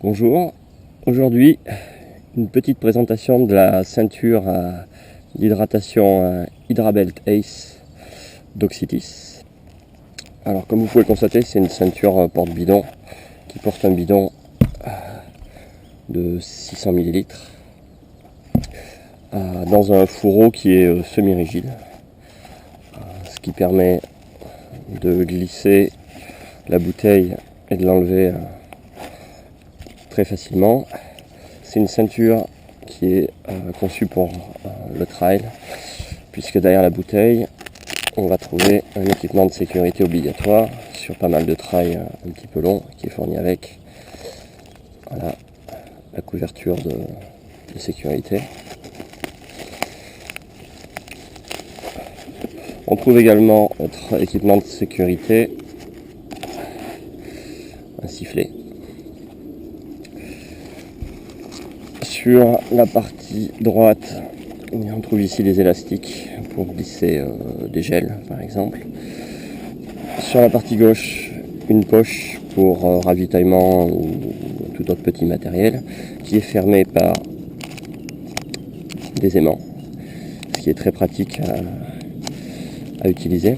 Bonjour, aujourd'hui une petite présentation de la ceinture d'hydratation Hydrabelt Ace d'Oxytis. Alors comme vous pouvez le constater, c'est une ceinture porte-bidon qui porte un bidon de 600 ml dans un fourreau qui est semi-rigide, ce qui permet de glisser la bouteille et de l'enlever très facilement. C'est une ceinture qui est conçue pour le trail, puisque derrière la bouteille on va trouver un équipement de sécurité obligatoire sur pas mal de trails un petit peu long, qui est fourni avec voilà, la couverture de sécurité. On trouve également notre équipement de sécurité, un sifflet. Sur la partie droite, on trouve ici des élastiques pour glisser des gels par exemple. Sur la partie gauche, une poche pour ravitaillement ou tout autre petit matériel qui est fermée par des aimants, ce qui est très pratique à utiliser.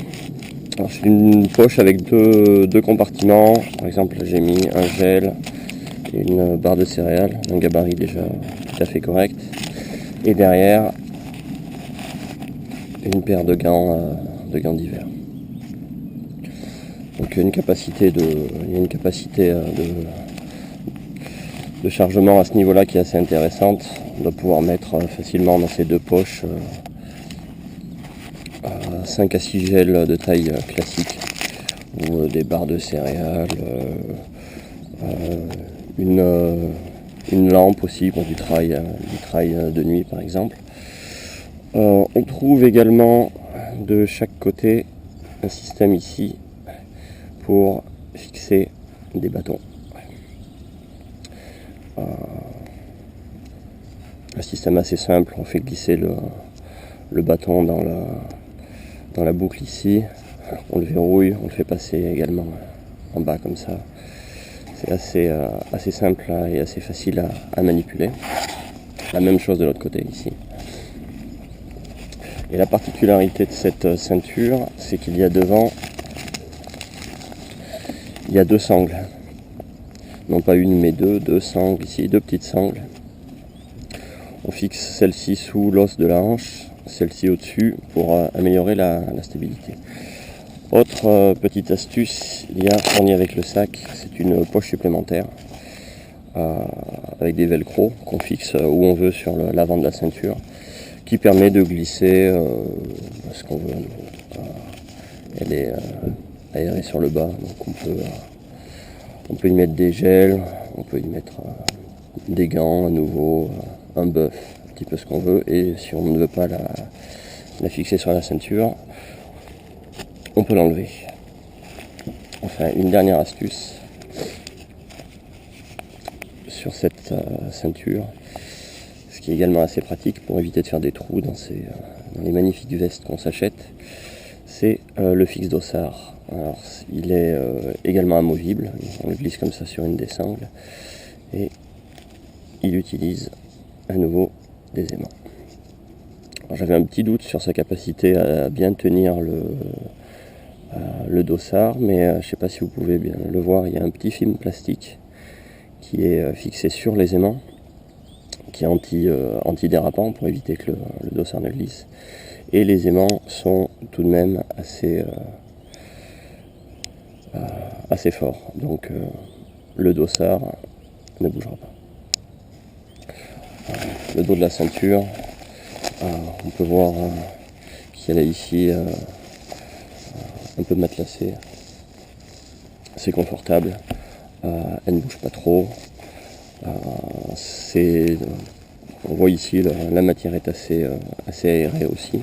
Alors, c'est une poche avec deux compartiments. Par exemple, j'ai mis un gel et une barre de céréales, un gabarit déjà tout à fait correct. Et derrière, une paire de gants d'hiver. Donc il y a une capacité de chargement à ce niveau-là qui est assez intéressante. On doit pouvoir mettre facilement dans ces deux poches 5 à 6 gels de taille classique ou des barres de céréales, une lampe aussi pour du trail de nuit par exemple. On trouve également de chaque côté un système ici pour fixer des bâtons. Un système assez simple, on fait glisser le bâton dans la boucle ici, on le verrouille, on le fait passer également en bas comme ça. C'est assez simple et assez facile à manipuler. La même chose de l'autre côté ici. Et la particularité de cette ceinture, c'est qu'il y a devant, il y a deux sangles. Non pas une mais deux sangles ici, deux petites sangles. On fixe celle-ci sous l'os de la hanche, celle-ci au-dessus pour améliorer la stabilité. Autre petite astuce, il y a fourni avec le sac, c'est une poche supplémentaire avec des velcro qu'on fixe où on veut sur l'avant de la ceinture, qui permet de glisser ce qu'on veut. Elle est aérée sur le bas, donc on peut y mettre des gels, on peut y mettre des gants à nouveau, un buff, un petit peu ce qu'on veut. Et si on ne veut pas la fixer sur la ceinture, on peut l'enlever. Enfin, une dernière astuce sur cette ceinture, ce qui est également assez pratique pour éviter de faire des trous dans les magnifiques vestes qu'on s'achète, c'est le fixe dossard. Alors, il est également amovible, on le glisse comme ça sur une des sangles et il utilise à nouveau des aimants. J'avais un petit doute sur sa capacité à bien tenir le dossard, mais je ne sais pas si vous pouvez bien le voir, il y a un petit film plastique qui est fixé sur les aimants, qui est antidérapant pour éviter que le dossard ne glisse. Et les aimants sont tout de même assez forts, donc le dossard ne bougera pas. Le dos de la ceinture, on peut voir qu'il y a ici un peu matelassé, c'est confortable, elle ne bouge pas trop, on voit ici la matière est assez aérée aussi,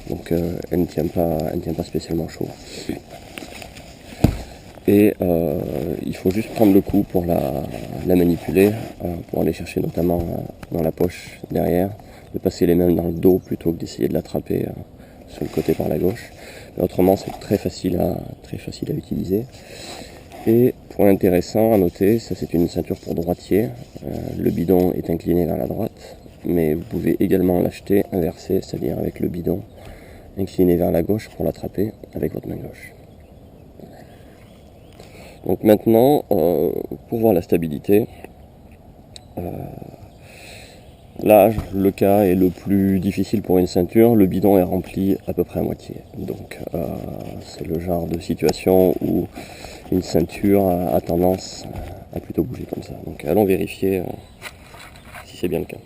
donc elle ne tient pas spécialement chaud. Et il faut juste prendre le coup pour la manipuler, pour aller chercher notamment dans la poche derrière, de passer les mains dans le dos plutôt que d'essayer de l'attraper sur le côté par la gauche. Mais autrement, c'est très facile à utiliser. Et point intéressant à noter, ça c'est une ceinture pour droitier, le bidon est incliné vers la droite, mais vous pouvez également l'acheter inversé, c'est-à-dire avec le bidon incliné vers la gauche pour l'attraper avec votre main gauche. Donc maintenant, pour voir la stabilité, là, le cas est le plus difficile pour une ceinture, le bidon est rempli à peu près à moitié. Donc c'est le genre de situation où une ceinture a tendance à plutôt bouger comme ça. Donc allons vérifier si c'est bien le cas.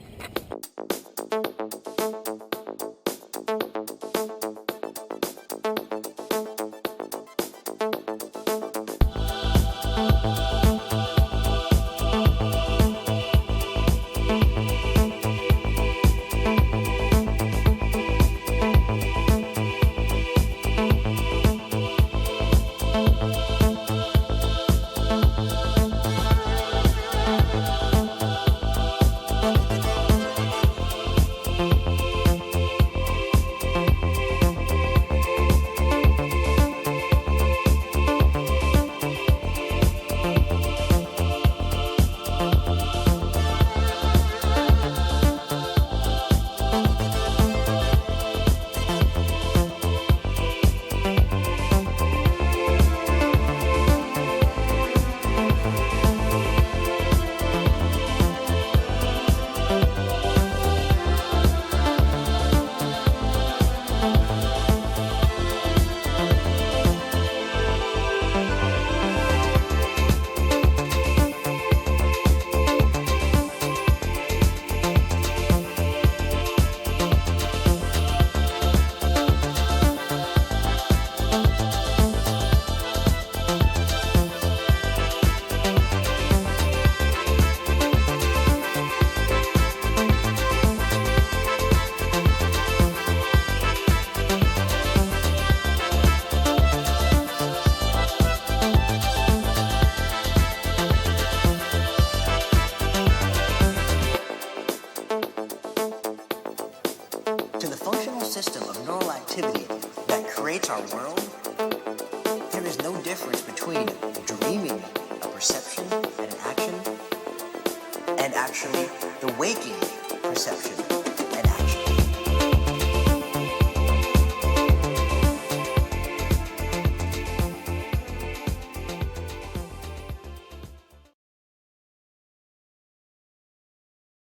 System of neural activity that creates our world, there is no difference between dreaming a perception and an action and actually the waking perception